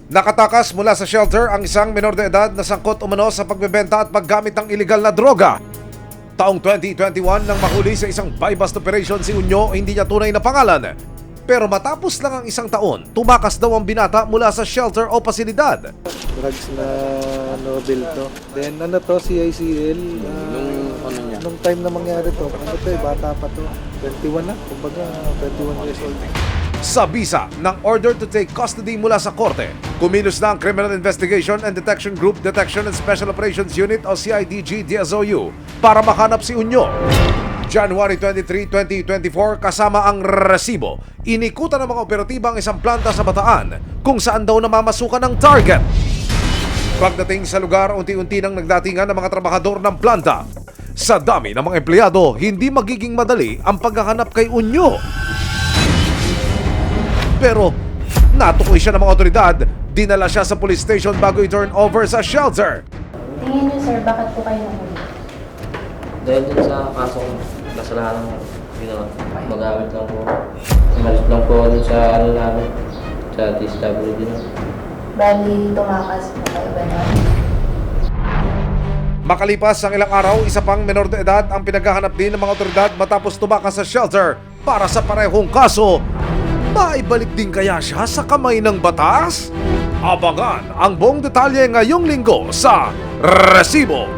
Nakatakas mula sa shelter ang isang menor de edad na sangkot umano sa pagbebenta at paggamit ng iligal na droga. Taong 2021 nang mahuli sa isang buy-bust operation si Unyo, hindi niya tunay na pangalan. Pero matapos lang ang isang taon, tumakas daw ang binata mula sa shelter o pasilidad. Drugs na Nobel to. Then CICL, nung time na mangyari to, bata pa to. 21 na, kumbaga 21 years old. Sa bisa ng order to take custody mula sa korte, kumilos na ang Criminal Investigation and Detection Group Detection and Special Operations Unit o CIDG DSOU para mahanap si Unyo. January 23, 2024, kasama ang resibo, inikutan ng mga operatiba ang isang planta sa Bataan kung saan daw namamasukan ang target. Pagdating sa lugar, unti-unti nang nagdatingan ng mga trabahador ng planta. Sa dami ng mga empleyado, hindi magiging madali ang paghahanap kay Unyo. Pero natukoy siya ng mga otoridad, dinala siya sa police station bago i-turn over sa shelter. Tingin niyo sir, bakit po kayo nahuli? Dahil din sa kasong kasalanan ng ginawa, magamit lang po. Umalis lang po dun sa namin, sa DSWD na. Bali, tumakas po kayo ba na? Makalipas ang ilang araw, isa pang menor de edad ang pinaghahanap din ng mga otoridad matapos tumakas sa shelter para sa parehong kaso. Maibalik din kaya siya sa kamay ng batas? Abangan ang buong detalye ngayong linggo sa Resibo